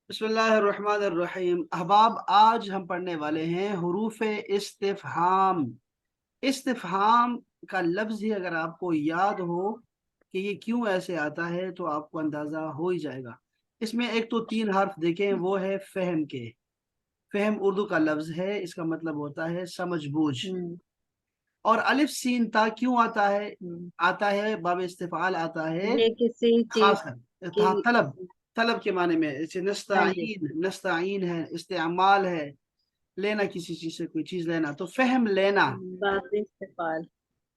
बिस्मिल्लाहिर्रहमानिर्रहीम। अहबाब, आज हम पढ़ने वाले हैं हुरूफ इस्तिफ़हाम। इस्तिफ़हाम का लफ्ज़ ही अगर आपको याद हो कि ये क्यों ऐसे आता है तो आपको अंदाज़ा हो ही जाएगा। इसमें एक तो 3 हर्फ देखें, वो है फ़हम के। फ़हम उर्दू का लफ्ज़ है, इसका मतलब होता है समझ-बूझ। हम्म। और अलिफ सीन ता क्यों आता है? हम्म। आता है बाब इस्तिफ़ाल आता है ये किसी चीज खास है, की। तलब, तलब के माने में। जैसे हाँ जी। नस्ताईन, नस्ताईन है, इस्तेमाल है, लेना, किसी चीज से कोई चीज लेना, तो फहम लेना। बात इस्तेफाल।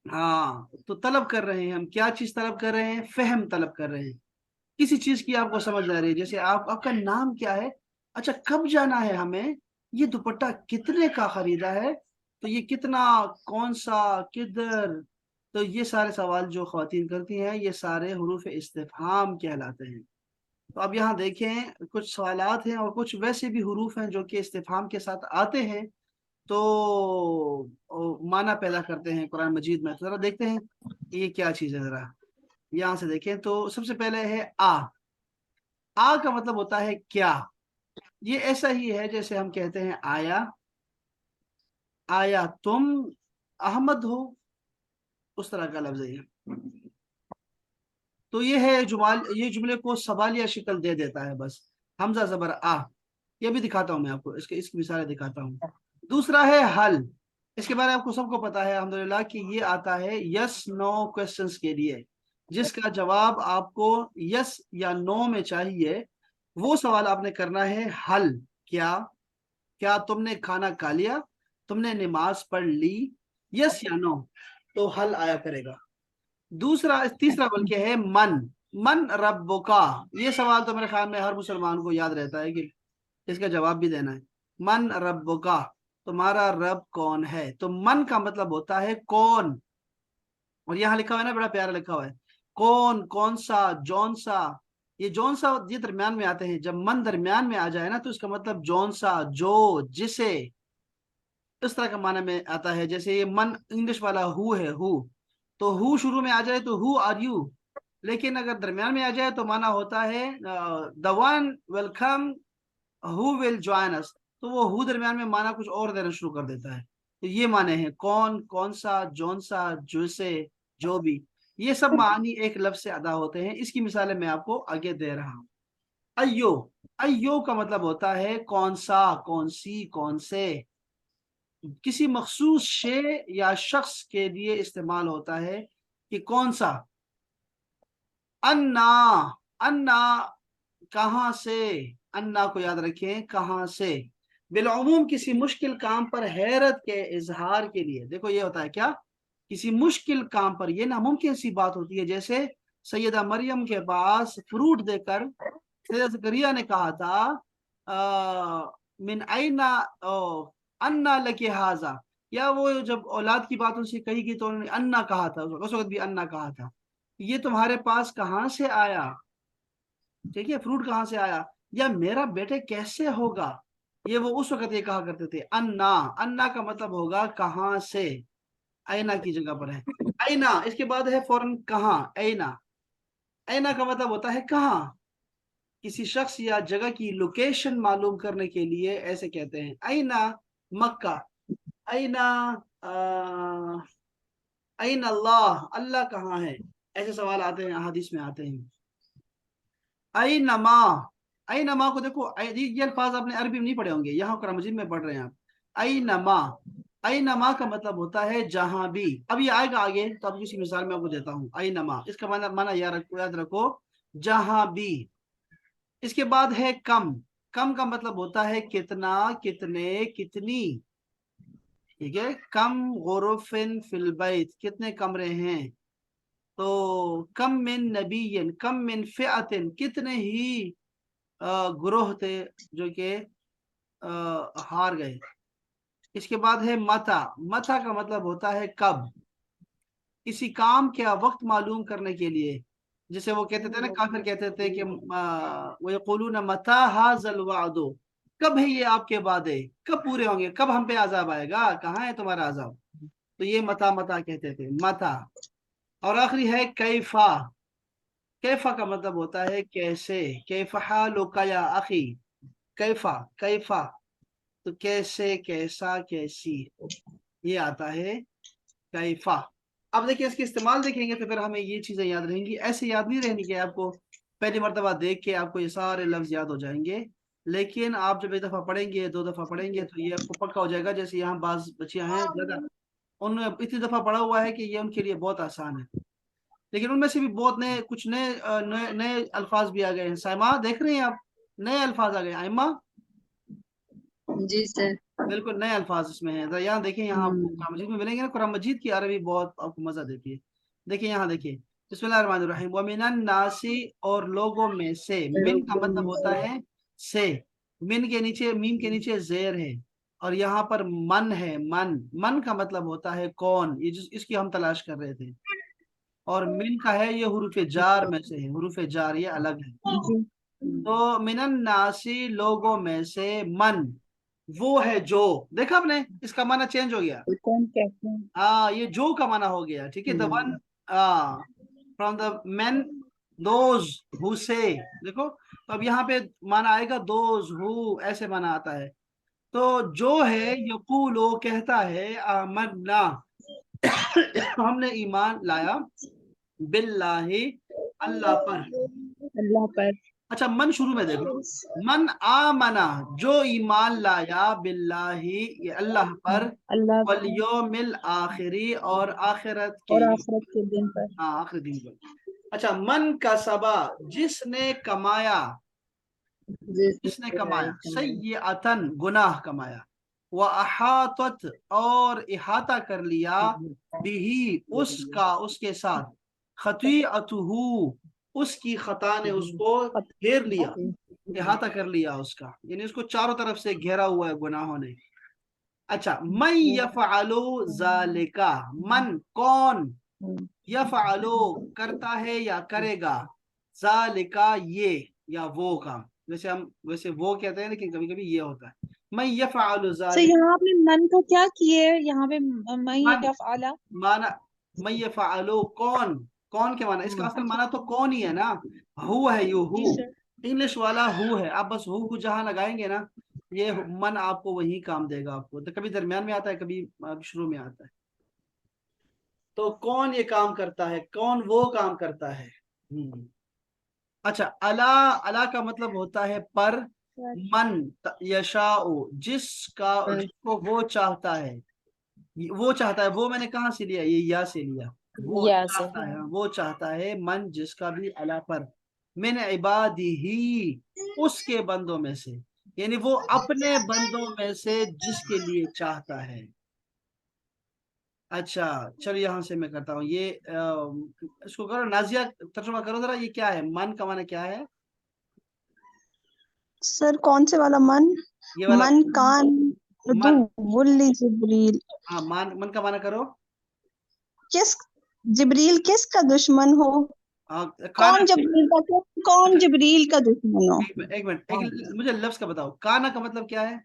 हाँ, तो तलब कर रहे हैं हम, क्या चीज तलब कर रहे हैं? फहम तलब कर रहे हैं। किसी चीज की आपको समझ आ रही है, जैसे आपका नाम क्या है? अच्छा, कब जाना है हमें? ये दुपट्टा कितने का खरीदा है? तो ये कितना, कौन सा, किधर? तो ये सारे सवाल जो ख्वातीन करती हैं, ये सारे हुरूफ इस्तिफहाम कहलाते हैं। तो अब यहाँ देखें, कुछ सवालात हैं और कुछ वैसे भी हुरूफ हैं जो कि इस्तिफहाम के साथ आते हैं, तो माना पैदा करते हैं कुरान मजीद में। तो जरा देखते हैं ये क्या चीज़ है। जरा यहाँ से देखें तो सबसे पहले है आ। आ का मतलब होता है क्या। ये ऐसा ही है जैसे हम कहते हैं आया, आया तुम अहमद हो, उस तरह का लफ्ज है ये। तो ये है जुमाल, ये जुमले को सवालिया शक्ल दे देता है बस। हमजा जबर आ। ये भी दिखाता हूं मैं आपको, इसकी मिसालें दिखाता हूँ। दूसरा है हल। इसके बारे में आपको सबको पता है अल्हम्दुलिल्लाह कि ये आता है यस नो क्वेश्चंस के लिए, जिसका जवाब आपको यस या नो में चाहिए। वो सवाल आपने करना है हल। क्या, क्या तुमने खाना खा लिया? तुमने नमाज पढ़ ली? यस या नो, तो हल आया करेगा। दूसरा, तीसरा बल्कि है मन। मन रब्बुका। ये सवाल तो मेरे ख्याल में हर मुसलमान को याद रहता है कि इसका जवाब भी देना है। मन रब्बुका, तुम्हारा रब कौन है? तो मन का मतलब होता है कौन। और यहाँ लिखा हुआ है ना, बड़ा प्यारा लिखा हुआ है, कौन, कौन सा, जौन सा। ये जौन सा ये दरमियान में आते हैं। जब मन दरमियान में आ जाए ना, तो इसका मतलब जौन सा, जो, जिसे, इस तरह का माना में आता है। जैसे ये मन इंग्लिश वाला हु है, हु, तो हु शुरू में आ जाए तो हु आर यू, लेकिन अगर दरमियान में आ जाए तो माना होता है the one welcome who will join us. तो वो हु दरमियान में माना कुछ और देना शुरू कर देता है। तो ये माने हैं कौन, कौन सा, जौन सा, जो से, जो भी। ये सब मानी एक लफ्ज से अदा होते हैं। इसकी मिसालें मैं आपको आगे दे रहा हूँ। अयो। अयो का मतलब होता है कौन सा, कौन सी, कौन से। किसी मखसूस शे या शख्स के लिए इस्तेमाल होता है कि कौन सा। अन्ना, अन्ना कहाँ से। अन्ना को याद रखें, कहाँ से। बिलउमूम किसी मुश्किल काम पर हैरत के इजहार के लिए। देखो ये होता है क्या, किसी मुश्किल काम पर, ये नामुमकिन सी बात होती है। जैसे सैयदा मरियम के पास फ्रूट देकर सैयदा जकरिया ने कहा था मिन आइना अन्ना लके हाजा। या वो जब औलाद की बात उनसे कही गई तो उन्होंने अन्ना कहा था, उस वक्त भी अन्ना कहा था। ये तुम्हारे पास कहाँ से आया? ठीक है, फ्रूट कहाँ से आया, या मेरा बेटे कैसे होगा। ये वो उस वक्त ये कहा करते थे अन्ना। अन्ना का मतलब होगा कहाँ से। ऐना की जगह पर है ऐना। इसके बाद है फौरन कहाँ, ऐना। ऐना का मतलब होता है कहाँ। किसी शख्स या जगह की लोकेशन मालूम करने के लिए ऐसे कहते हैं ऐना मक्का, ऐना ऐन अल्लाह, अल्लाह कहाँ है। ऐसे सवाल आते हैं, हदीस में आते हैं। आई नमा, आई नमा को देखो, ये अल्फाज आपने अरबी में नहीं पढ़े होंगे, यहाँ कुरान मजीद में पढ़ रहे हैं आप। आई नमा, आई नमा का मतलब होता है जहां भी। अब ये आएगा आगे, तो अब किसी मिसाल में आपको देता हूँ। आई नमा, इसका माना माना याद रखो, जहां भी। इसके बाद है कम। कम का मतलब होता है कितना, कितने, कितनी। ठीक है, कम गुरुफिन फिल बैत, कितने कमरे हैं। तो कम मिन नबीयन, कम मिन फिअतिन, कितने ही ग्रोह थे जो कि हार गए। इसके बाद है मता। मता का मतलब होता है कब। किसी काम का वक्त मालूम करने के लिए। जैसे वो कहते थे ना, काफिर कहते थे कि वो यक़ूलून मता हाज़ल वअदु, कब है ये आपके वादे, कब पूरे होंगे, कब हम पे अजाब आएगा, कहाँ है तुम्हारा अजाब। तो ये मता मता कहते थे, मता। और आखिरी है कैफा। कैफा का मतलब होता है कैसे। कैफा हालुका या अखी, कैफा, कैफा तो कैसे, कैसा, कैसी, ये आता है कैफा। अब देखिए इसके इस्तेमाल देखेंगे तो फिर हमें ये चीजें याद रहेंगी, ऐसे याद नहीं रहनी कि आपको पहली मर्तबा देख के आपको ये सारे लफ्ज याद हो जाएंगे, लेकिन आप जब एक दफा पढ़ेंगे, दो दफा पढ़ेंगे तो ये आपको पक्का हो जाएगा। जैसे यहाँ बाज बच्चियां हैं ज्यादा, उन्होंने इतनी दफा पढ़ा हुआ है कि ये उनके लिए बहुत आसान है, लेकिन उनमें से भी बहुत नए, कुछ नए नए नए अल्फाज भी आ गए हैं। साइमा देख रहे हैं आप, नए अल्फाज आ गए। आइमा, जी सर। बिल्कुल नए अल्फाज इसमें हैं। जरा यहाँ देखिए, यहाँ आपको कुरान मजीद में मिलेंगे ना, कुरान मजीद की अरबी बहुत आपको मजा देती है। देखिए यहाँ देखिए, बिस्मिल्लाहिर्रहमानिर्रहीम, व मिनन नासी, और लोगों में से, मिन का मतलब होता है से, मिन के नीचे, मीम के नीचे जेर है, और यहाँ पर मन है, मन, मन का मतलब होता है कौन, ये जिस इसकी हम तलाश कर रहे थे। और मिन का है, ये हुरूफे जार में से है, हुरूफे जार ये अलग है। जी। तो मिनन नासी, लोगों में से, मन वो है जो, देखा आपने इसका माना चेंज हो गया। कौन कहते हैं? हाँ, ये जो का माना हो गया, ठीक है। The one, from the man, those who से, देखो तो अब यहाँ पे माना आएगा दोज हु, ऐसे माना आता है। तो जो है यकूलो कहता है, आमन्ना हमने ईमान लाया, बिल्लाहि अल्लाह पर। अल्लाह पर। अच्छा, मन शुरू में देखो, मन आमना जो ईमान लाया, बिल्लाही ये अल्लाह पर, अल्लाह वल पर यौमिल आखिरी और आखिरत और के, आखिरत के दिन पर। हाँ आखिरी दिन पर। अच्छा, मन का सबा जिसने कमाया, जिसने कमाया, सय्यअतन गुनाह कमाया, व अहातत और इहाता कर लिया, बिही उसका, उसके साथ, खतीअतुहु उसकी खता ने उसको घेर लिया, इहाता कर लिया उसका, यानी उसको चारों तरफ से घेरा हुआ है गुनाहों ने। अच्छा, मन यफअलु जालिका, मन कौन, यफअलु करता है या करेगा, जालिका ये या वो काम, जैसे हम वैसे वो कहते हैं लेकिन कभी कभी ये होता है, मैं यफअलु सर जालिका। यहाँ आपने मन का क्या किए, यहाँ पे मई मन यफ़अला। माना, मैं यफअलु कौन, कौन के माना, इसका असल अच्छा। माना तो कौन ही है ना, हु है, यू हु, जी सर। इंग्लिश वाला हु है, आप बस हु जहां लगाएंगे ना, ये मन आपको वही काम देगा आपको, तो कभी दरमियान में आता है, कभी शुरू में आता है। तो कौन ये काम करता है, कौन वो काम करता है। अच्छा, अला, अला का मतलब होता है पर, मन यशाओ जिसका, जिसको वो चाहता है, वो चाहता है, वो मैंने कहाँ से लिया, ये या से लिया, वो या से। चाहता है, वो चाहता है, मन जिसका भी, अला पर, min इबादिही उसके बंदों में से, यानी वो अपने बंदों में से जिसके लिए चाहता है। अच्छा, चलो यहाँ से मैं करता हूँ ये, इसको करो नाजिया, तर्जुमा करो जरा, ये क्या है, मन का माना क्या है, सर कौन से वाला मन? ये वाला मन कान दू मन, वुल्ली जिब्रील। हाँ मन का माना करो। किस जिब्रील किसका दुश्मन हो? काना, कौन जिब्रील का, कौन अच्छा जिब्रील का दुश्मन हो? एक मिनट, मुझे लफ्ज का बताओ, काना का मतलब क्या है।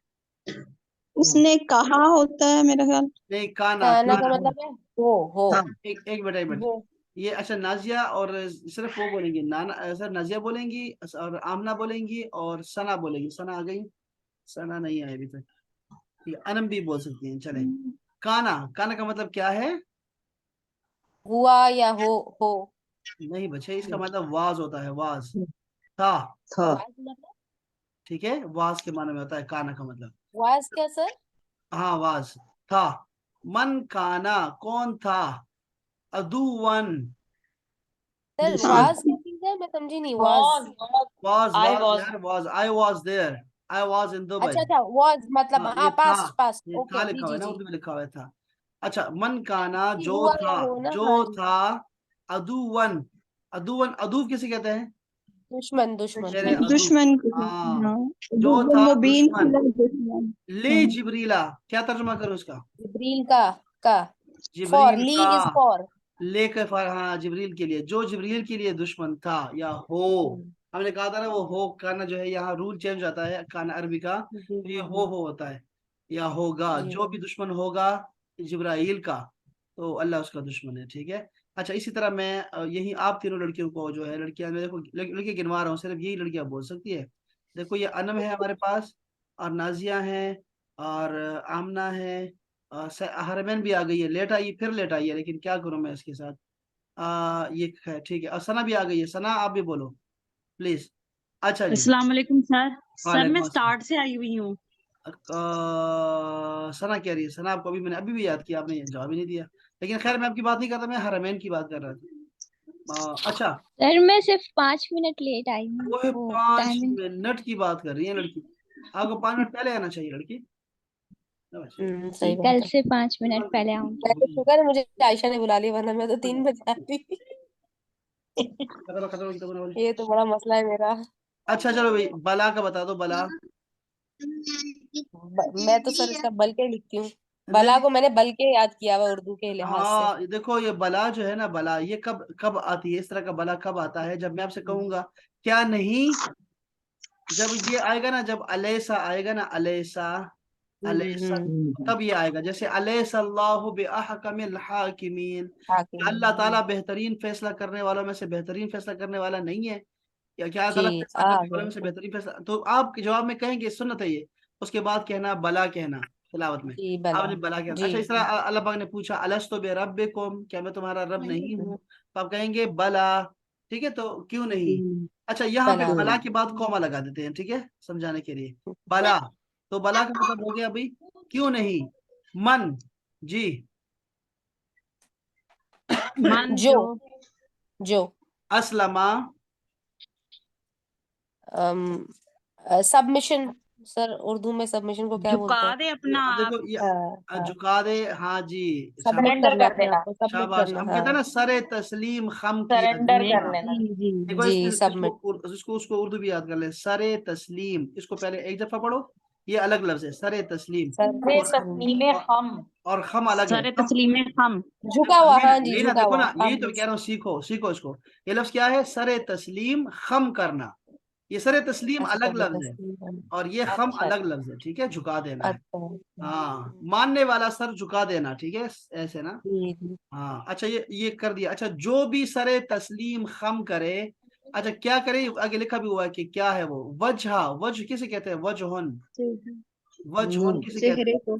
उसने कहा होता है मेरा ख्याल। नहीं, काना, काना का काना, मतलब है हो। हाँ एक मिनट, एक मिनट, वो ये अच्छा, नाजिया और सिर्फ वो बोलेंगी, नाना सर, नाजिया बोलेंगी और आमना बोलेंगी और सना बोलेंगी, सना आ गई, सना नहीं आई अभी तक, ठीक है, अनम भी बोल सकती हैं, चले। काना, काना का मतलब क्या है, हुआ या हो। नहीं बच्चे, इसका मतलब वाज होता है, वाज, था, वाज मतलब, ठीक है, वाज के माने में होता है काना का मतलब, वाज क्या सर? हाँ वाज, था। मन काना कौन था, अदुवन सर दुश्मन, वाज क्या चीज है, मैं समझी नहीं। Was, was, I was was. यार, was, I was there, I was in Dubai. अच्छा अच्छा, वाज मतलब हाँ ये हाँ, था, पास्ट पास्ट, ये था ओके जी लिखा हुआ है जी ना, जी। उर्दू में लिखा हुआ है था। अच्छा, मन काना जी, जो हुआ या था, हो ना, हाँ जो जी। था, अदुवन, अदुवन, अदू किसे कहते हैं, दुश्मन दुश्मन। शेर अदू, दुश्मन को। हाँ, हाँ, जो था मुबीन दुश्मन, दुश्मन। ले जिब्रीला, क्या तर्जुमा करो उसका, जिब्रील का फॉर, जिब्रील ली का, इज फॉर। लेकर हाँ जिब्रील के लिए, जो जिब्रील के लिए दुश्मन था या हो, हमने कहा था ना वो हो काना जो है, यहाँ रूल चेंज जाता है काना अरबी का, जी तो ये जी हो होता है, या होगा, जी। जो भी दुश्मन होगा जिब्राइल का, तो अल्लाह उसका दुश्मन है, ठीक है। अच्छा, इसी तरह मैं यही आप तीनों लड़कियों को जो है, लड़कियां मैं देखो लड़के गिनवा रहा हूँ, सिर्फ यही लड़कियां बोल सकती है, देखो ये अनम है हमारे पास, और नाजिया है, और आमना है, और हरमैन भी आ गई है, लेट आई, फिर लेट आई है, लेकिन क्या करूं मैं इसके साथ। ये है, ठीक है, और सना भी आ गई है। सना आप भी बोलो प्लीज। अच्छा जी। अस्सलाम वालेकुम सर। सर मैं वालेकुम अस्सलाम। स्टार्ट से आई हुई हूँ। सना कह रही है, सना आपको मैंने अभी भी याद किया, आपने जवाब ही नहीं दिया। लेकिन खैर मैं आपकी बात नहीं करता, मैं हरमैन की बात कर रहा था। अच्छा, सर मैं सिर्फ 5 मिनट लेट आई हूँ, वो है वो 5 टाइमिंग। मिनट की बात कर रही है लड़की। आपको 5 मिनट पहले आना चाहिए लड़की। सही बात कल है। से 5 मिनट पहले आऊंगी। मैं तो शुक्र है मुझे आयशा ने बुला लिया, वरना मैं तो 3 बजे आती। खतरा खतरा खतरा वाली। ये तो बड़ा मसला है मेरा। अच्छा चलो भाई, बला का बता दो, बला। मैं तो सर इसका बल के लिखती हूँ। नहीं बला को मैंने बल के याद किया हुआ उर्दू के लिहाज से। हाँ, ये देखो ये बला जो है ना, बला ये कब कब आती है, इस तरह का बला कब आता है, जब मैं आपसे कहूंगा क्या नहीं, जब ये आएगा ना, जब अलैसा आएगा ना, अलैसा, अलैसा, तब ये आएगा। जैसे अलैसल्लाहु बिअहकमिल हाकिमीन, अल्लाह ताला बेहतरीन फैसला करने वालों में से बेहतरीन फैसला करने वाला नहीं है, या क्या जी ताला फैसला आ करने वालों गया। में से बेहतरीन फैसला। तो आप जवाब में कहेंगे सुन्नत है ये, उसके बाद कहना बला, कहना तिलावत में जी बला। आपने बला कहना। जी अच्छा, इस तरह अल्लाह पाक ने पूछा अलस्तु बिरब्बिकुम, क्या मैं तुम्हारा रब नहीं हूँ, तो आप कहेंगे बला। ठीक है, तो क्यों नहीं। अच्छा, यहाँ पे बला। बला के बाद कॉमा लगा देते हैं, ठीक है, समझाने के लिए। बला, तो बला का मतलब हो गया भाई क्यों नहीं। मन, जी। मन जो जो। जो असलमा, सबमिशन। सर उर्दू में सबमिशन को क्या बोलते झुका हैं? दे अपना अब आप। देखो ये हाँ हाँ। झुका दे, हाँ जी, सबमिट शाबाश। करना अपने आप को, सबमिट शाबाश, करना। हम कहते हाँ हैं ना सरे तस्लीम खम किया जाना। जी जी। देखो जी इसको सबमिट। इसको उसको उर्दू भी याद कर ले, सरे तस्लीम, इसको पहले एक दफा पढ़ो, ये अलग लफ्ज है सरे तस्लीम, सर और तस्लीम। और खम अलग है। सरे तस्लीम हम। झुका हुआ, हाँ जी नहीं ना, झुका देखो हुआ ना, यही हम। तो कह रहा हूँ, सीखो सीखो इसको। ये लफ्ज क्या है, सरे तस्लीम खम करना। ये सरे तस्लीम अच्छा अलग जी लफ्ज है, तस्लीम। और ये खम अच्छा अलग लफ्ज है, ठीक है, झुका देना है। अच्छा। हाँ, मानने वाला सर झुका देना, ठीक है, ऐसे ना। जी जी। हाँ, अच्छा ये कर दिया। अच्छा, जो भी सरे तस्लीम खम करे, अच्छा क्या करे, आगे लिखा भी हुआ है कि क्या है वो, वजह, वजह किसे कहते हैं, वजहुन, वजहुन किसे कहते चेहरे हैं, को।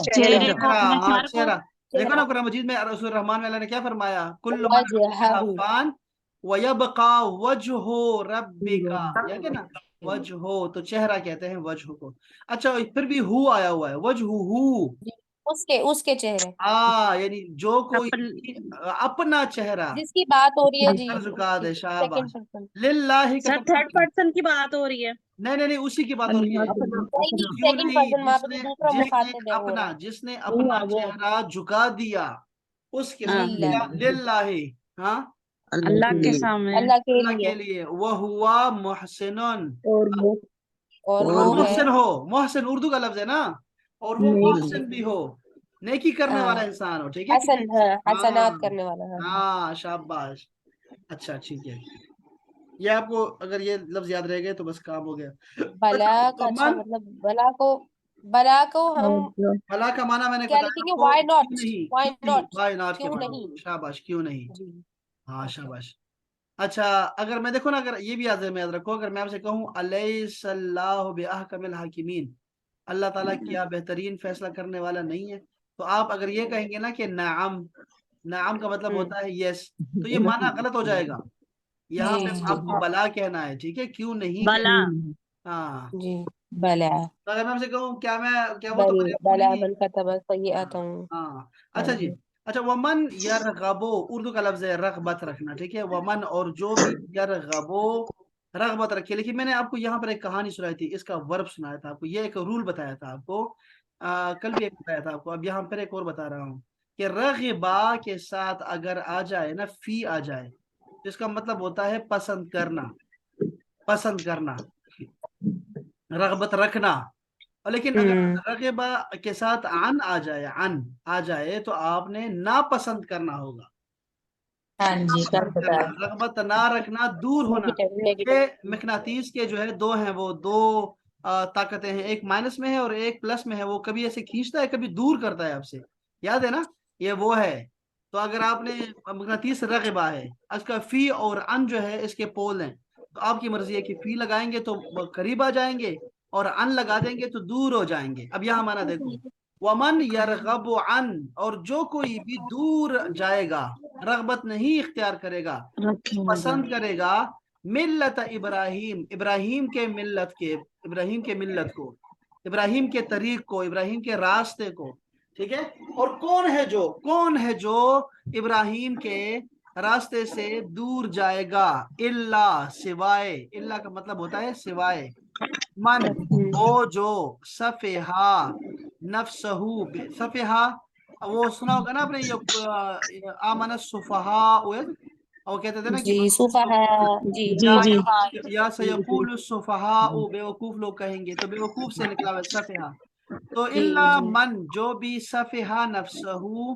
चेहरे को, चेहरा, अपने हाँ सर को। चेहरा। देखो चेहरा। ना कुरान मजीद में रसूल रहमान वाला ने क्या फरमाया, कुल्लु मन अलैहा वजहहू। फान व यबका वजहु रब्बिका, याद है ना, वजहो, तो चेहरा कहते हैं वजह को। अच्छा, फिर भी हु आया हुआ है, वजहु, जी, उसके उसके चेहरे। यानी जो कोई अपन। अपना चेहरा जिसकी बात हो रही है जी, सर झुका उसकी दे, सेकंड शाबाश। पर्सन। लिल्लाही का सर थर्ड तब, पर्सन की बात हो रही है। नहीं नहीं नहीं, उसी की बात हो रही है। नहीं नहीं, क्यों सेकंड नहीं, पर्सन, वहां पे तो जिसने दूसरा जिसने मुखातिब है, हो रहा जिसने अपना चेहरा झुका दिया, उसके है। साथ क्या, लिल्लाह। लिल्लाही, हाँ, अल्लाह के सामने। अल्लाह के अल्लाह लिए। के लिए, वह हुआ मुहसिनुन, और वो और और वो है मुहसिन हो, मुहसिन उर्दू का लफ्ज है ना, और वो नेकी। मुहसिन भी हो, नेकी करने वाला इंसान हो, ठीक है कि हसन, हाँ हसनात हाँ करने वाला। हाँ हाँ, शाबाश। अच्छा ठीक है, ये आपको अगर ये लफ्ज याद रह गए तो बस काम हो गया। बला अच्छा, का, तो अच्छा मन, मतलब बला को हम और जो भला का माना मैंने क्या बताया लिखेंगे? आपको, वाई नॉट, क्यों नहीं, वाई क्यों नहीं, नॉट, वाई नॉट के क्यों बाद, नहीं। शाबाश, क्यों नहीं, जी। हाँ अच्छा। शाबाश। अच्छा, अगर मैं देखो ना, अगर ये भी याद है, याद रखो, अगर मैं आपसे कहूँ अलैहिस्सलाहु बिअहकमिल हाकिमीन, अल्लाह ताला क्या बेहतरीन फैसला करने वाला नहीं है, तो आप अगर ये कहेंगे ना कि नाम, नाम का मतलब होता है यस, तो ये माना गलत हो जाएगा। यहाँ जी पे जी आपको बला कहना है, ठीक है, क्यों नहीं बला। कहना। हाँ, जी। बला। तो अगर मैं आपसे कहूँ क्या, मैं क्या, वो तो बल मेरे वो बला नहीं है। मन कतब सय्यअतन। हाँ हाँ, हाँ अच्छा जी। जी। अच्छा, वमन यरगबो, उर्दू का लफ्ज है रगबत रखना, ठीक है, वमन, और जो भी यरगबो, रगबत रखिए। लेकिन मैंने आपको यहाँ पर एक कहानी सुनाई थी, इसका वर्ब सुनाया था आपको, ये एक रूल बताया था आपको, कल भी एक बताया था आपको, अब यहाँ पर एक और बता रहा हूँ कि रगबा के साथ अगर आ जाए ना, फी आ जाए, तो इसका मतलब होता है पसंद करना, पसंद करना, रगबत रखना। और लेकिन अगर रगबा के साथ अन आ जाए, अन आ जाए, तो आपने नापसंद करना होगा, हाँ जी कर नापसंद बताया। करना, रगबत ना रखना, दूर होना। Negative negative. ये मकनातीस के जो है दो हैं, वो दो ताकतें हैं, एक माइनस में है और एक प्लस में है, वो कभी ऐसे खींचता है, कभी दूर करता है आपसे, याद है ना, ये वो है। तो अगर आपने मकनातीस रगबा है, इसका फी और अन जो है इसके पोल हैं, तो आपकी मर्जी है कि फी लगाएंगे तो करीब आ जाएंगे और अन लगा देंगे तो दूर हो जाएंगे। अब यहाँ माना देखो, वमन यरगबु अन, और जो कोई भी दूर जाएगा, रगबत नहीं इख्तियार करेगा, पसंद करेगा, मिल्लत इब्राहिम, इब्राहिम के मिल्लत के, इब्राहिम के मिल्लत को, इब्राहिम के तरीक को, इब्राहिम के रास्ते को, ठीक है। और कौन है जो इब्राहिम के रास्ते से दूर जाएगा, इल्ला, सिवाय, इल्ला का मतलब होता है सिवाय, मन, वो जो सफेहा नफ्सहू, सफेहा वो सुना होगा ना आपने, ये आमन सुफहा, और कहते थे ना कि जी सुफहा, जी या सयकुल सुफहा, बेवकूफ लोग कहेंगे, तो बेवकूफ से निकला हुआ सफेहा। तो इल्ला मन, जो भी सफेहा नफ्सहू,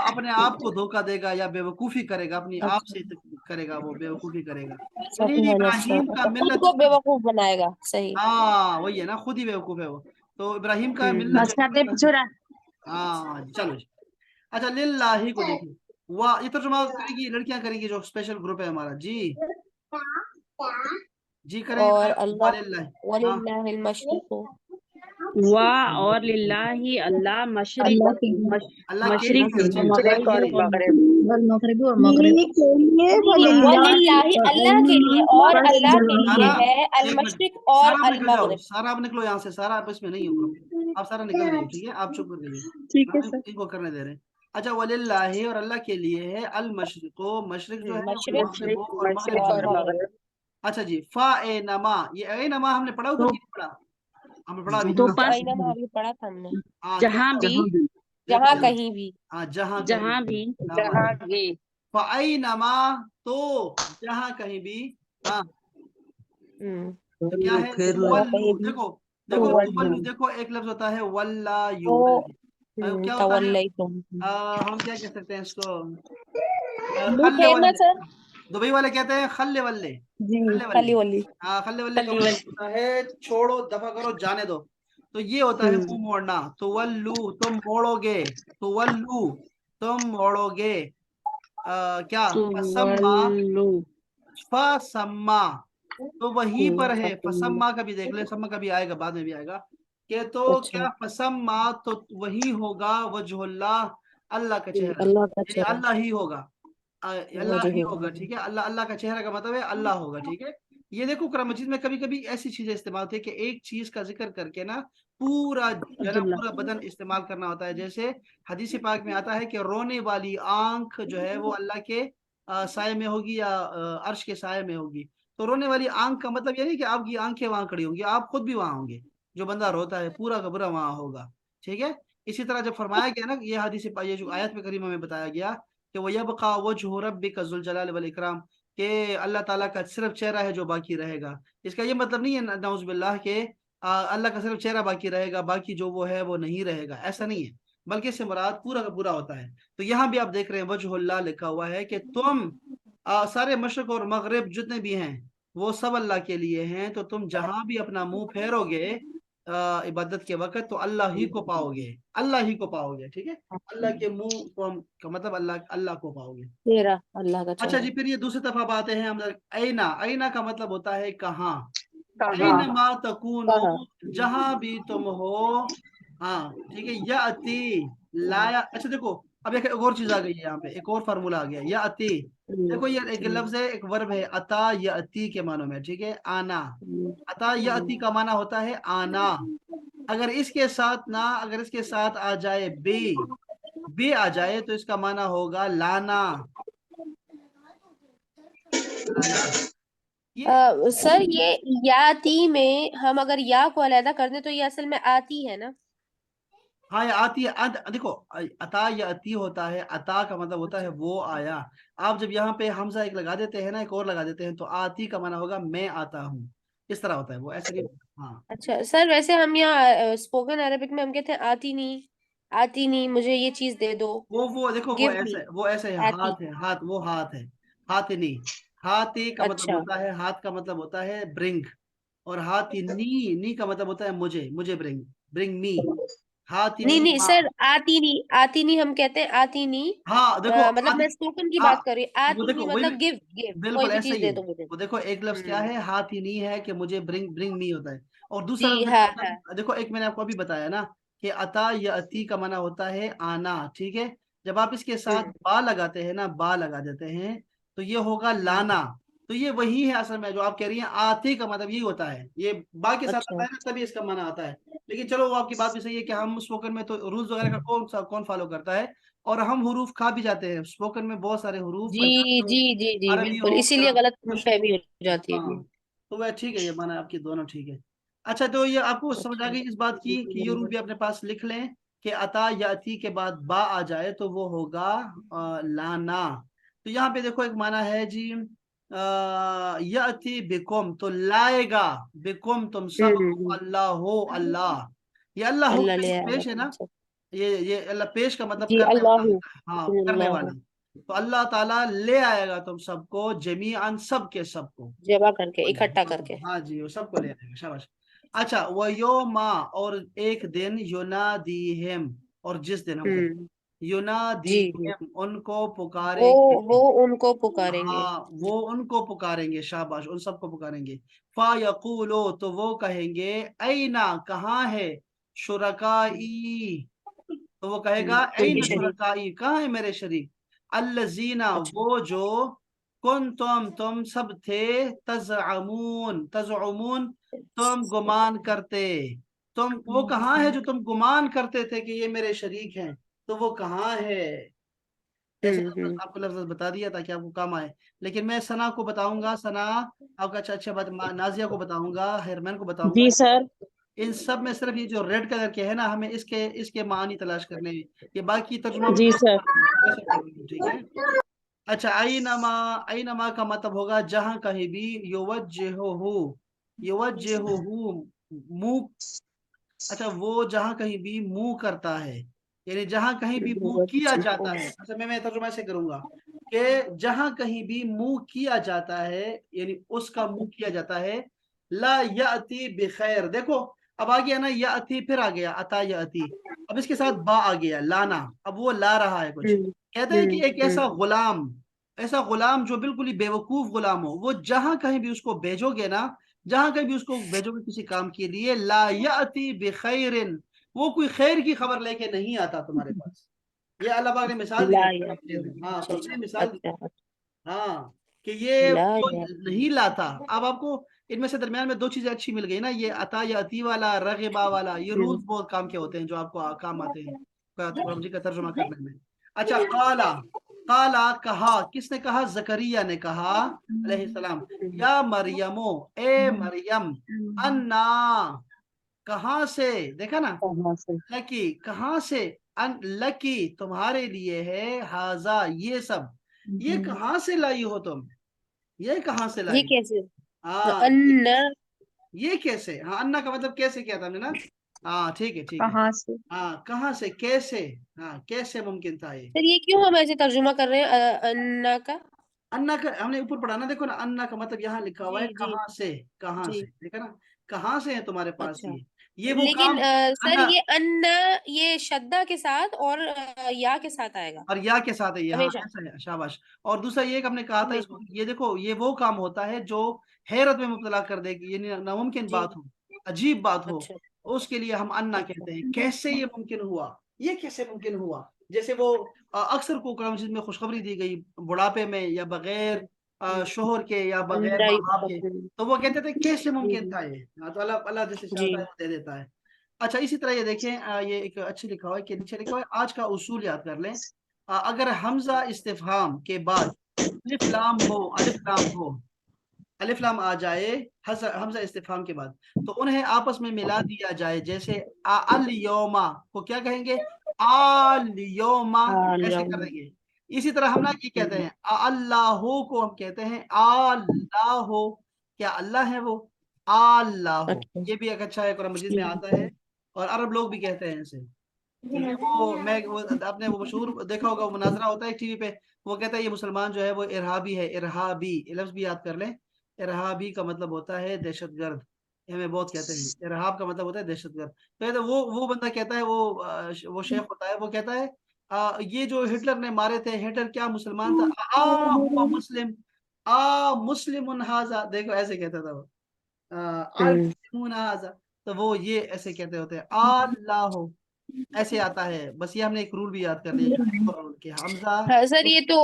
अपने आप को धोखा देगा या बेवकूफी करेगा, अपनी आप से करेगा, वो बेवकूफी करेगा। यानी इब्राहिम का मिल्लत को बेवकूफ बनाएगा, सही। हाँ वही है ना, खुद ही बेवकूफ है वो। तो इब्राहिम का मिल्लत हाँ चलो जी। अच्छा लिल्लाही को देखिए, वाह, ये तर्जुमा करेगी लड़कियां करेंगी, जो स्पेशल ग्रुप है हमारा जी, जी करें। और अल्लाह, वालिल्लाह, हाँ, वलिल्लाहिल मशरिक़ु, वाह और लिल्लाही, अल्लाह मशरिक, अल्लाह के अल्लाह के मशरिक लिए, मगरिब और मगरिब और मगरिब के लिए वलिल्लाहि, अल्लाह के लिए, और अल्लाह के लिए सारा है अल एक मिनट, मशरिक और सारा आप अल निकल जाओ, मगरिब। सारा आप निकलो यहाँ से, सारा आप इसमें नहीं हो, आप सारा निकल रही हो, ठीक है, आप चुप कर दीजिए, ठीक है हम सर। इनको करने दे रहे हैं। अच्छा वलिल्लाहि, और अल्लाह के लिए है अल मशरिको, मशरिक जो है वो मशरिक मगरिब और मगरिब जो और है। मगरिब। अच्छा जी, फा ए नमा, ये ए नमा हमने पढ़ा ऊपर की नहीं पढ़ा, हमने पढ़ा अभी, तो तो पास आईना में अभी पढ़ा था हमने, हाँ क्या जहां पढ़ा? भी, जहाँ देखो, कहीं भी, हाँ जहाँ कहीं जहां भी, भी, शाबाश। फ़अई नमा, तो जहाँ कहीं भी, हाँ तो क्या है, जहाँ कहीं तुवल्लू, भी, देखो तो देखो वल्लू, तुवल्लू, देखो एक लफ्ज होता है वल्ला तो युवल्ली, क्या होता है, तवल्लैतुम, हम क्या कह सकते हैं इसको, मुंह खल्ले फेरना वल्ले, सर, दुबई वाले कहते हैं खल्ले वल्ले, जी खल्ले वल्ले, खली वली, हाँ खल्ले वल्ले का खली मतलब वली, होता है छोड़ो, दफा करो, जाने दो। तो ये होता है मुंह मोड़ना, तुवल्लू, तुम मोड़ोगे, तुवल्लू, तुम मोड़ोगे, क्या, फसम्मा, तुवल्लु, फसम्मा, तो वहीं पर है, फसम्मा का भी देख ले, सम्मा का भी आएगा, बाद में भी आएगा, कि तो अच्छा, क्या फसम्मा, तो वही होगा वजहुल्लाह, अल्लाह का चेहरा, अल्लाह का यानी चेहरा, अल्लाह ही होगा, अल्लाह ही होगा, वजह, ठीक है, अल्लाह, अल्लाह का चेहरा का मतलब है अल्लाह होगा, ठीक है। ये देखो कुरान मजीद में कभी कभी ऐसी चीजें इस्तेमाल होती है कि एक चीज का जिक्र करके ना पूरा जो है ना अब्दुल्ला, पूरा बदन इस्तेमाल करना होता है। जैसे हदीस पाक में आता है कि रोने वाली आंख जो है वो अल्लाह के साय में होगी या अर्श के साय में होगी। तो रोने वाली आंख का मतलब ये नहीं कि आपकी आंखें वहां खड़ी होंगी, आप खुद भी वहां होंगे, जो बंदा रोता है पूरा का पूरा वहां होगा, ठीक है। इसी तरह जब फरमाया गया ना, ये हदीस ये जो आयत में करीमा में बताया गया कि वो यबका वजहु रब्बिका ज़ुल जलाल वल इकराम, कि अल्लाह ताला का सिर्फ चेहरा है जो बाकी रहेगा। इसका ये मतलब नहीं है नऊज़ुबिल्लाह के अल्लाह का सिर्फ चेहरा बाकी रहेगा, बाकी जो वो है वो नहीं रहेगा, ऐसा नहीं है, बल्कि इससे मुराद पूरा का पूरा होता है। तो यहाँ भी आप देख रहे हैं वजहुल्लाह लिखा हुआ है कि तुम सारे मशरक और मगरिब जितने भी हैं वो सब अल्लाह के लिए हैं, तो तुम जहां भी अपना मुंह फेरोगे इबादत के वक्त, तो अल्लाह ही को पाओगे, अल्लाह ही को पाओगे, ठीक है। अल्लाह के मुंह को हम का मतलब अल्लाह, अल्लाह को पाओगे। चेहरा, अल्लाह का अच्छा जी, चेहरा, फिर ये दूसरी तरफ आते हैं हम, ऐना, ऐना का मतलब होता है कहाँ, कहाँ, ऐना मा तकूनो, कहाँ, जहां भी तुम हो, हाँ ठीक है, याति, लाया। अच्छा देखो, अब एक और चीज आ गई है यहाँ पे, एक और फार्मूला आ गया, याति। देखो ये एक लफ्ज है, एक वर्ब है, अता याति के मानों में, ठीक है, आना, अता याति का माना होता है आना। अगर इसके साथ ना, अगर इसके साथ आ जाए बे आ जाए, तो इसका माना होगा लाना, लाना। ये सर ये याती में हम अगर या को अलहदा कर दें तो ये असल में आती है ना। हाँ ये आती है, देखो, अता या अती होता है, अता का मतलब होता है वो आया। आप जब यहाँ पे हमजा एक लगा देते हैं ना, एक और लगा देते हैं, तो आती का माना होगा मैं आता हूँ, इस तरह होता है वो, ऐसे नहीं। हाँ अच्छा सर, वैसे हम यहाँ स्पोकन अरबिक में हम कहते हैं आती नहीं, आती नहीं, मुझे ये चीज दे दो, वो देखो वो गिव ऐसा मी, है, वो ऐसा है, आती। हाथ है, हाथ, वो हाथ है, हाथनी, हाथी का मतलब अच्छा, होता है, हाथ का मतलब होता है ब्रिंग, और हाथी नी, नी का मतलब होता है मुझे, मुझे ब्रिंग, ब्रिंग मी, हाथी नहीं नहीं, नहीं सर, आती नहीं हम कहते हैं, आती नहीं। हाँ देखो मतलब मैं स्पोकन की हाँ बात कर रही हूँ, वो आती देखो नहीं वही मतलब गिव गिव, कोई बिल्कुल भी ऐसा चीज ही दे है। दो मुझे। वो देखो एक लफ्ज क्या है, हाथ ही नहीं है कि मुझे ब्रिंग ब्रिंग मी होता है, और दूसरा जी लफ्ज क्या हाँ होता हाँ। है, देखो एक मैंने आपको अभी बताया ना कि अता या अती का माना होता है आना, ठीक है। जब आप इसके साथ हम्म बा लगाते हैं ना, बा लगा देते हैं तो ये होगा हम्म। लाना। तो ये वही है असल में जो आप कह रही हैं, आती का मतलब यही होता है, ये बा के साथ आता अच्छा। है ना तभी इसका माना आता है। लेकिन चलो वो आपकी बात भी सही है कि हम स्पोकन में तो रूल्स वगैरह का कौन फॉलो करता है, और हम हुरूफ खा भी जाते हैं स्पोकन में, बहुत सारे हुरूफ जी पंजाबी हो, जी जी जी अरबी बिल्कुल, हो या इसीलिए गलत कुछ। फहमी हो जाती है। हाँ तो वह ठीक है, ये माना आपकी दोनों ठीक है। अच्छा तो ये आपको समझ आ अच्छा। गई इस बात की कि ये रूल भी अपने पास लिख लें कि अता या अती के बाद बा आ जाए तो वो होगा लाना। तो यहाँ पे देखो एक माना है जी, या अती बिकुम तो लाएगा, बिकुम तुम सब हम्म। अल्लाह हो, अल्लाह, ये अल्लाह हो अल्लाह ले आएगा पेश है तुम ना, सब। ये अल्लाह पेश का मतलब जी करने वाला अल्लाह, होता है, हाँ करने अल्लाह वाला। तो अल्लाह ताला ले आएगा तुम सबको, जमीअन सब के सबको। जमा करके, इकट्ठा करके। हाँ जी वो सबको ले आएगा, शाबाश। अच्छा वो योमा, और एक दिन युनादीहिम, और जिस दिन हम कहते हम्म। हैं जी जी। युनादीहिम उनको वो पुकारेंगे, वो उनको पुकारेंगे। हाँ वो उनको पुकारेंगे, शाबाश उन सबको पुकारेंगे। फा यकूलो तो वो कहेंगे, ऐना कहाँ है, शुरकाई, तो वो कहेगा उनके ऐन शरीर। शुरकाई कहाँ है मेरे शरीक, अल्लजीना अच्छा। वो जो, कुन तुम सब थे, तज़अमून तज़अमून तुम गुमान करते, तुम वो कहाँ है जो तुम गुमान करते थे कि ये मेरे शरीक हैं, तो वो कहाँ है। ऐसे हम्म। आपको लफ्ज बता दिया ताकि आपको काम आए। लेकिन मैं सना को बताऊंगा, सना आपका अच्छा अच्छा बात, नाजिया को बताऊंगा, हिरमैन को बताऊंगा, जी सर। इन सब में सिर्फ ये जो रेड कलर के है ना, हमें इसके इसके मानी तलाश करने हैं। ये बाकी तर्जुमा में जी वैसे सर। वैसे करेंगे, ठीक है। अच्छा आई नमा का मतलब होगा जहां कहीं भी, युवज्जिहुहु मुंह, अच्छा वो जहां कहीं भी मुंह करता है, यानी जहां कहीं भी मुंह किया जाता है, अच्छा मैं तर्जुमा से करूंगा कि जहां कहीं भी मुंह किया जाता है, यानी उसका मुंह किया जाता है, ला याति बिखैर, देखो अब आ गया ना याति, फिर आ गया अता याति, अब इसके साथ बा आ गया लाना, अब वो ला रहा है कुछ, कहते हैं कि एक ऐसा गुलाम जो बिल्कुल ही बेवकूफ गुलाम हो, वो जहां कहीं भी उसको भेजोगे ना, जहां कहीं भी उसको भेजोगे किसी काम के लिए, ला याति बिखैरिन, वो कोई खैर की खबर लेके नहीं आता तुम्हारे पास। ये अल्लाह पाक ने मिसाल दी ला है या। कुरान में, हाँ अच्छा कुरान ने अच्छा मिसाल दी, अच्छा। हाँ कि ये ला वो या। नहीं लाता। अब आपको इनमें से दरमियान में दो चीजें अच्छी मिल गई ना, ये अता या अती वाला, रगिबा वाला, ये रूल्स बहुत काम के होते हैं जो आपको काम आते हैं कुरान जी का तर्जुमा करने में। अच्छा काला, काला कहा, किसने कहा, जकरिया ने कहा अलैहिस्सलाम, या मरियमो ए मरियम, अन्ना कहाँ से, देखा ना, कहाँ से। लकी कहाँ से, अन लकी तुम्हारे लिए है, हाजा ये सब, ये कहाँ से लाई हो तुम, ये कहाँ से ये लाई, कैसे? हाँ अन्ना। ये कैसे, हाँ अन्ना का मतलब कैसे किया था हमने ना, हाँ ठीक है ठीक है, कहाँ से? हाँ कहाँ से कैसे, हाँ कैसे मुमकिन था ये। सर ये क्यों हम ऐसे तर्जुमा कर रहे हैं अन्ना का? अन्ना का हमने ऊपर पढ़ा ना, देखो ना अन्ना का मतलब यहाँ लिखा हुआ जी है जी कहाँ जी। से, देखा ना, कहाँ से है तुम्हारे पास अच्छा। ये वो लेकिन काम, सर अन्ना, ये अन्ना, ये शद्दा के साथ और या के साथ आएगा और या के साथ है ये, हाँ हमेशा। ऐसा है, शाबाश। और दूसरा ये कि हमने कहा था इसको, हमेशा। ये देखो ये वो काम होता है जो हैरत में मुब्तला कर देगी, यानी नामुमकिन जी। बात हो, अजीब बात हो, अच्छा उसके लिए हम अन्ना अच्छा। कहते हैं, कैसे ये मुमकिन हुआ, ये कैसे मुमकिन हुआ। जैसे वो अक्सर को कुरान मजीद में खुशखबरी दी गई बुढ़ापे में या बगैर शोहर के या बगैर अन्ना माँ बाप के, तो वो कहते थे कैसे जी मुमकिन था ये, हाँ, तो अल्लाह अल्लाह जैसे जी। चाहता है वो दे देता है। अच्छा इसी तरह ये देखें, ये एक अच्छी लिखा हुआ है कि नीचे लिखा हुआ है, आज का उसूल याद कर लें, अगर हमजा इस्तिफहाम के बाद अलिफ लाम आ जाए, हमजा इस्तिफहाम के बाद, तो उन्हें आपस में मिला दिया जाए, जैसे अल यौमा को क्या कहेंगे, आल यौमा, हाँ ऐसे लिया। कर देंगे। इसी तरह हम ना ये कहते हैं अल्लाहो को हम कहते हैं अल्लाहो, क्या अल्लाह है वो, अल्लाहो, अच्छा। ये भी एक अच्छा है, कुरान मजीद में आता है, और अरब लोग भी कहते हैं इसे। ये वो आपने वो मशहूर देखा होगा, वो मुनाजरा होता है टीवी पे, वो कहता है ये मुसलमान जो है वो इरहाबी है, इरहाबी, ये लफ्ज भी याद कर लें, इरहाबी का मतलब होता है दहशतगर्द, ये हमें बहुत कहते हैं, इरहाब का मतलब होता है दहशतगर्द। तो ये तो वो बंदा कहता है, वो शेख होता है, वो कहता है ये जो हिटलर ने मारे थे, हिटलर क्या मुसलमान था? हुआ मुस्लिम, मुस्लिमुन हाजा, देखो ऐसे कहता था वो, अल मुस्लिमुन हाजा। तो वो ये ऐसे कहते होते हैं, अल्लाह ऐसे आता है। बस ये हमने एक रूल भी याद कर लिया, एक और रूल कि हमजा हाँ सर, ये तो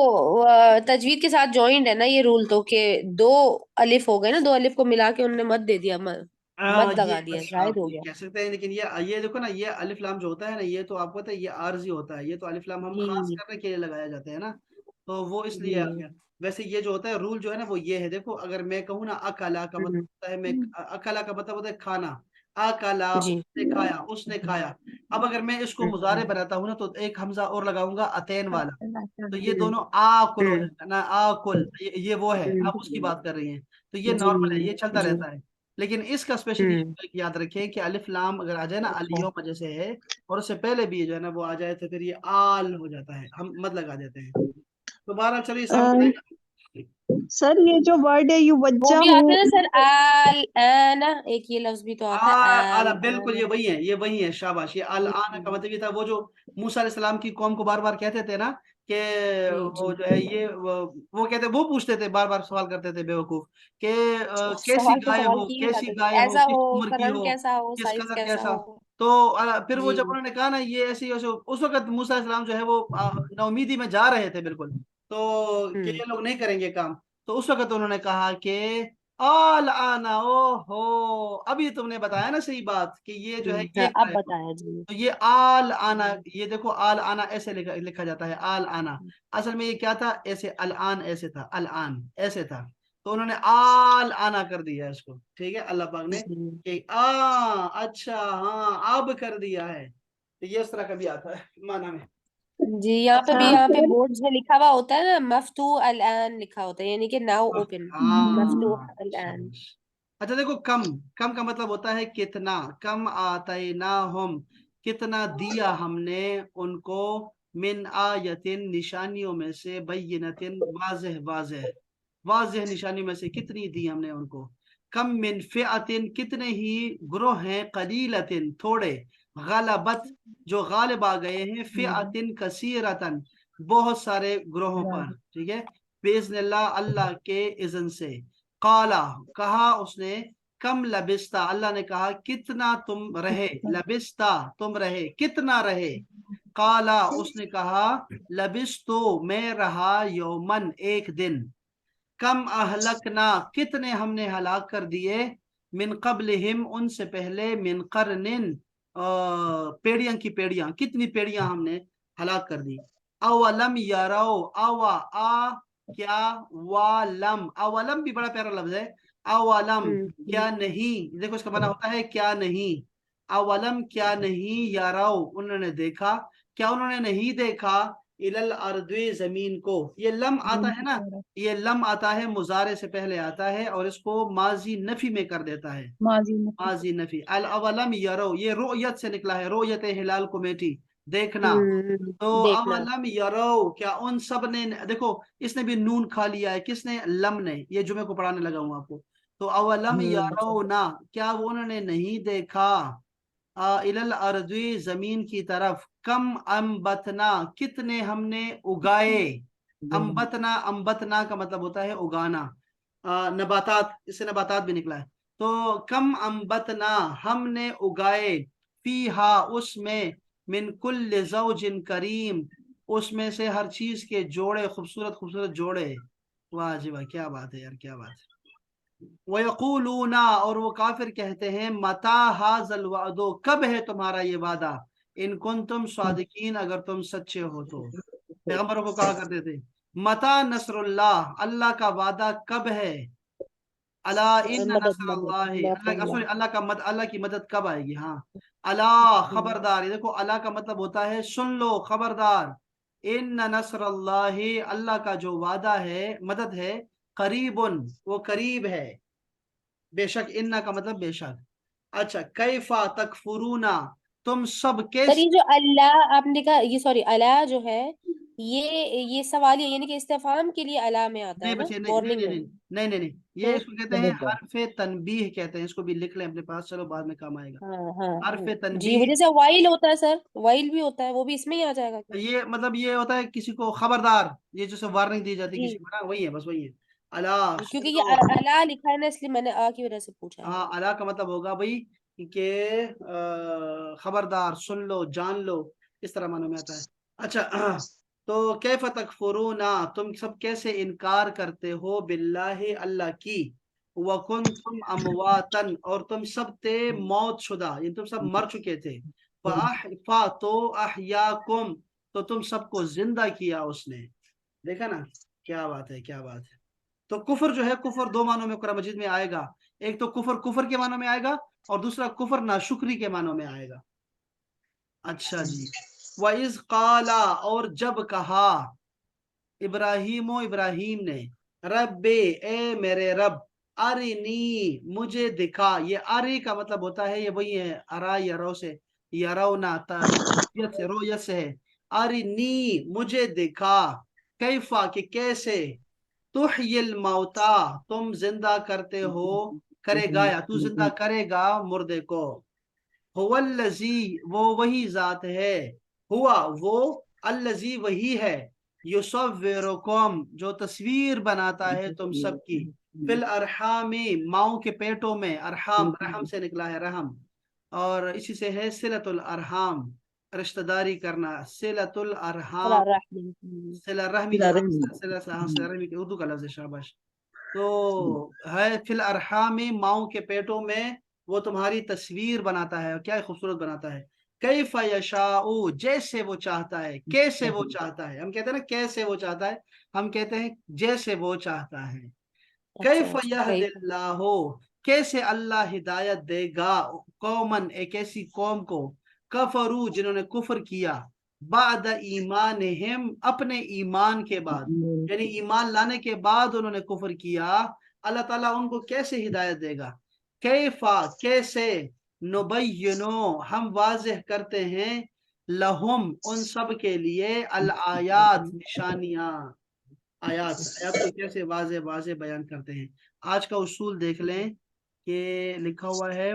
तजवीद के साथ जॉइंट है ना ये रूल, तो के दो अलिफ हो गए ना, दो अलिफ को मिला के उन्होंने मत दे दिया, मत ये लगा दिया, बस शायद आप हो ये गया। कह सकते हैं, लेकिन ये देखो ना, ये अलिफ लाम जो होता है ना, ये तो आपको पता है ये आर्जी होता है, ये तो अलिफ लाम हम खास जी करने के लिए लगाया जाते हैं ना, तो वो इसलिए आ जी। गया। वैसे ये जो होता है रूल जो है ना, वो ये है, देखो अगर मैं कहूँ ना अकला का मतलब हम्म, होता है, मैं अकला का मतलब होता है खाना, अकला जी। उसने खाया, उसने खाया। अब अगर मैं इसको मुजारे बनाता हूँ ना, तो एक हमजा और लगाऊंगा अतैन वाला, तो ये हम्म दोनों आकुल हो हम्म जाएगा ना, आकुल, ये वो है, हम्म, आप उसकी बात कर रही हैं। तो ये जी नॉर्मल है, ये चलता जी। रहता है। लेकिन इसका स्पेशली हम्म, याद रखें कि अलिफ लाम अगर आ जाए ना, अच्छा। अलियों में जैसे है, और उससे पहले भी जो है ना वो आ जाए, तो फिर ये आल हो जाता है, हम मत लगा देते हैं। तो बहरहाल चलिए, सामने रहेगा। सर ये जो वर्ड है वो भी युवज्जहु, आता है ना सर, आल आना, एक ये लफ्ज भी तो आता है, आला, आल बिल्कुल ये आना। वही है, ये वही है, शाबाश। ये अल आना का मतलब ये था, वो जो मूसा अलैहिस्सलाम की कौम को बार बार कहते थे ना कि जी वो जी। जो है ये वो कहते, वो पूछते थे, बार बार सवाल करते थे बेवकूफ कि कैसी सवाल पे गाय सवाल हो, की ही कैसी जाते थे, गाय हो, ऐसा किस हो, उम्र उसका की रंग हो, कैसा हो, किस साइज कलर कैसा कैसा। हो। तो फिर वो जी। जब उन्होंने कहा ना ये ऐसी वैसे, उस वक्त मूसा अलैहिस्सलाम जो है वो नाउमीदी में जा रहे थे बिल्कुल, तो कि हम्म। ये लोग नहीं करेंगे काम। तो उस वक्त उन्होंने कहा कि आल आना, ओ हो, अभी तुमने बताया ना सही बात कि ये जो है ये हाँ, अब गाय हो। बताया जी। तो ये आल आना, ये देखो आल आना ऐसे लिखा जाता है, आल आना। असल में ये क्या था, ऐसे अल आन ऐसे था, अल आन ऐसे था, तो उन्होंने आल आना कर दिया इसको, ठीक है, अल्लाह पाक ने जी कि अच्छा हाँ अब कर दिया है। तो ये इस तरह का भी आता है माना में। जी, यहाँ पे भी, हाँ यहाँ पे सर। बोर्ड में लिखा हुआ होता है ना, मफ्तू अल आन लिखा होता है, यानी कि नाउ ओपन, मफ्तू हाँ अल आन। शाबाश। अच्छा देखो, कम, कम का मतलब होता है कितना, कम आतैना हम, कितना दिया हमने उनको, मिन आयतिन निशानियों में से, बैयिनतिन वाज़ेह, वाज़ेह वाज़ेह निशानी में से कितनी दी हमने उनको। कम मिन फिअतिन, कितने ही ग्रोह हैं, कलीलतिन थोड़े, गलबत जो गालिब आ गए हैं, फिअतिन कसीरतन बहुत सारे ग्रोहों पर, ठीक है, बेइज़्निल्लाह अल्लाह के इज़्न से। काला कहा उसने, कम लबिस्ता अल्लाह ने कहा कितना तुम रहे, लबिस्ता तुम रहे, कितना रहे। काला उसने कहा, लबिस्तु मैं रहा, यौमन एक दिन। कम अहलकना कितने हमने हलाक कर दिए, मिन कबलिहिम उनसे पहले, मिन करनिन पेड़ियां की पेड़ियां, कितनी पेड़ियां हमने हलाक कर दी। अवलम यारो, अवा आ क्या, वालम, अवलम भी बड़ा प्यारा लफ्ज है, अवलम क्या नहीं, देखो इसका बना होता है क्या नहीं, अवलम क्या नहीं, यारो उन्होंने देखा, क्या उन्होंने नहीं देखा, इलल अर्दे जमीन को, ये लम आता है ना, ये लम आता है मुजारे से पहले आता है, और इसको माजी नफी में कर देता है, माजी में। माजी नफी। अल अवलम यरो, ये रोयत से निकला है, रोयत हिलाल कुमैती, देखना। तो देखना। अवलम यरो, क्या उन सब ने, देखो इसने भी नून खा लिया है, किसने, लम ने, ये जुमे को पढ़ाने लगा हूं आपको। तो अवलम यरो ना, क्या वो उन्होंने नहीं देखा, इलल अर्दी जमीन की तरफ, कम अम्बतना कितने हमने उगाए, अम्बतना, अम्बतना का मतलब होता है उगाना, नबातात, इससे नबातात भी निकला है। तो कम अम्बतना हमने उगाए, फीहा उसमें, मिन कुल्ल ज़ौजिन करीम उसमें से हर चीज के जोड़े, खूबसूरत खूबसूरत जोड़े। वाह जी वाह, क्या बात है यार, क्या बात है। वयकूलूना और वो काफिर कहते हैं, मता हाजल वादो, कब है तुम्हारा ये वादा, इन कुन तुम सादिकीन अगर तुम सच्चे हो तो। पैगंबरों को कहा करते थे, मता नसरुल्लाह अल्लाह का वादा कब है, अला इन मदद मदद नसरुल्लाह अल्लाह, अल्लाह। सॉरी अल्लाह का मद, अल्लाह की मदद कब आएगी, हाँ। अला खबरदार, ये देखो अला का मतलब होता है सुन लो, खबरदार। इन नसरुल्लाह अल्लाह का जो वादा है, मदद है, करीबुन वो करीब है, बेशक, इन्ना का मतलब बेशक। अच्छा, कैफा तकफुरूना तुम सब सर कैसे, ये जो अल्लाह आपने कहा, ये सॉरी, अल्लाह जो है, ये सवाल यानी कि इस्तेफाम के लिए अला में आता नहीं है ना, बच्चे, नहीं नहीं वार्निंग नहीं में। नहीं नहीं नहीं नहीं, ये तो इसको कहते हैं हरफे तनबीह कहते हैं, इसको भी लिख लें अपने पास, चलो बाद में काम आएगा। हाँ हाँ हरफे जी, वो तनबीह, जैसे वाइल होता है सर, वाइल भी होता है, वो भी इसमें ही आ जाएगा क्या? ये मतलब ये होता है किसी को खबरदार, ये जैसे वार्निंग दी जाती है किसी जी, को ना, वही है, बस वही है। अला सुन क्योंकि ये लो। अला लिखा है ना, इसलिए मैंने आ की वजह से पूछा है। हाँ, अला का मतलब होगा भाई कि खबरदार, सुन लो, जान लो, इस तरह मानों में आता है। अच्छा तो कैफ तकफुरूना, तुम सब कैसे इनकार करते हो, बिल्लाहि, अल्लाह की, वकुन तुम अमवातन, और तुम सब थे मौत शुदा, ये तुम सब मर चुके थे। फा तो अहयाकुम, तो तुम सबको जिंदा किया उसने। देखा ना, क्या बात है, क्या बात है। तो कुफर जो है, कुफर दो मानों में कुरान मजीद में आएगा। एक तो कुफर कुफर के मानों में आएगा, और दूसरा कुफर नाशुक्री के मानों में आएगा। अच्छा जी, वइज काला, और जब कहा, इब्राहिम ने, रब्बे, ए मेरे रब, अरिनी, मुझे दिखा। ये अरी का मतलब होता है, ये वही है अरा यरो से, यरौना रुयत से, रोयत से है। अरिनी, मुझे दिखा, कैफा, कि कैसे, तुहयिल मौता, तुम जिंदा करते हो, करेगा, या तू जिंदा करेगा मुर्दे को। हुवल्लजी, वो वही जात है, हुआ वो, अल्लजी वही है, युसव्विरुकुम, जो तस्वीर बनाता है तुम सबकी, फिल अरहामी, माओ के पेटों में, अरहाम रहम से निकला है, रहम, और इसी से है सिलतुल अरहाम, रिश्तेदारी करना, सिलतुल अरहाम, सिला रहमी, जो सिला रहमी की उर्दू का लफ्ज है, शाबाश। तो है फिल अरहामी, माओ के पेटों में, वो तुम्हारी तस्वीर बनाता है, और क्या खूबसूरत बनाता है। कैफ यशाऊ, जैसे वो चाहता है, कैसे वो चाहता है, हम कहते हैं ना कैसे वो चाहता है, हम कहते हैं जैसे वो चाहता है। अच्छा कैफ अच्छा, कई यहदिल्लाहु, कैसे अल्लाह हिदायत देगा, कौमन, एक ऐसी कौम को, कफरू, जिन्होंने कुफर किया, बाद ईमानहिम, अपने ईमान के बाद, यानी ईमान लाने के बाद उन्होंने कुफर किया, अल्लाह ताला उनको कैसे हिदायत देगा। कैफा, कैसे, नुबय्यिनु, हम वाज़ेह करते हैं, लहुम, उन सब के लिए, अल आयात, निशानियां, आयात, आयात को कैसे वाजे वाजे बयान करते हैं। आज का उसूल देख लें कि लिखा हुआ है,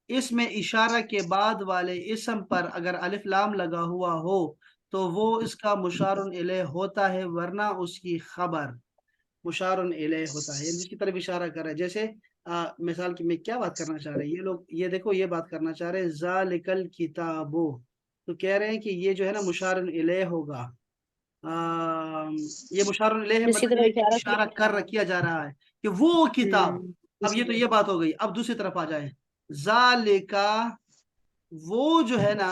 इसमें इशारा के बाद वाले इसम पर अगर अलिफ लाम लगा हुआ हो तो वो इसका मुशारुन इलैह होता है, वरना उसकी खबर मुशारुन इलैह होता है, यानी जिसकी तरफ इशारा कर रहा है। जैसे मिसाल की, मैं क्या बात करना चाह रहे हैं ये लोग, ये देखो, ये बात करना चाह रहे हैं, जालिकल किताबो, तो कह रहे हैं कि ये जो है ना मुशारुन इलैह होगा। ये मुशारुन इलैह जिसकी मतलब तरफ ये कि इशारा इशारा किया कर जा किया जा रहा है कि वो किताब। अब ये तो ये हम्म, बात हो गई, अब दूसरी तरफ आ जाए, जालिका, वो जो है ना,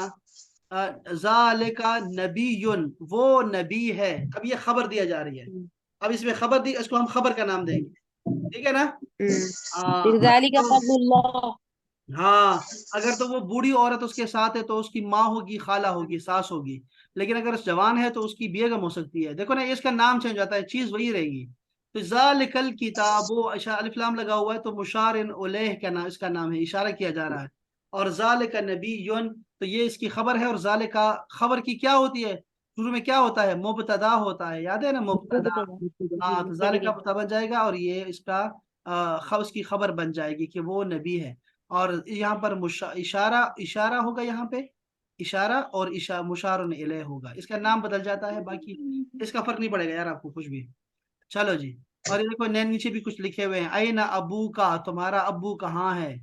जालिका नबीयुन, वो नबी है। अब ये खबर दिया जा रही है, हम्म, अब इसमें खबर दी, इसको हम खबर का नाम देंगे, ठीक है ना। ज़ालिका तो फ़ज़्लुल्लाह। हाँ, अगर तो वो बूढ़ी औरत उसके साथ है तो उसकी माँ होगी, खाला होगी, सास होगी। लेकिन अगर जवान है तो उसकी बेगम हो सकती है। देखो ना, इसका नाम चेंज होता है, चीज वही रहेगी। तो जालिकल किताबो, अलिफ लाम लगा हुआ है तो मुशारिन उलैह का नाम, इसका नाम है, इशारा किया जा रहा है। और जालिका नबीयुन, तो ये इसकी खबर है। और जालिका खबर की क्या होती है, शुरू में क्या होता है, मुबतदा होता है, याद है ना, मुबतदा। हाँ, तो जालिका मुबतदा बन जाएगा, और ये इसका उसकी खबर बन जाएगी कि वो नबी है। और यहाँ पर इशारा, इशारा होगा यहाँ पे, इशारा, और मुशारुन इलैह होगा, इसका नाम बदल जाता है, बाकी इसका फर्क नहीं पड़ेगा यार आपको कुछ भी। चलो जी, और ये देखो नैन नीचे भी कुछ लिखे हुए हैं, अयना अबू का, तुम्हारा अब्बू कहाँ है।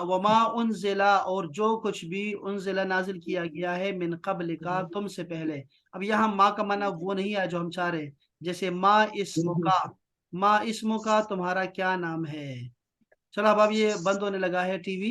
वमा उनजिला, और जो कुछ भी उनजिला नाजिल किया गया है, मिन कब्ल का, तुमसे पहले। अब यहाँ माँ का माना वो नहीं है जो हम चाह रहे, जैसे माँ इस्मु का, माँ इस्मु का, तुम्हारा क्या नाम है। चलो अब ये बंद होने लगा है टीवी।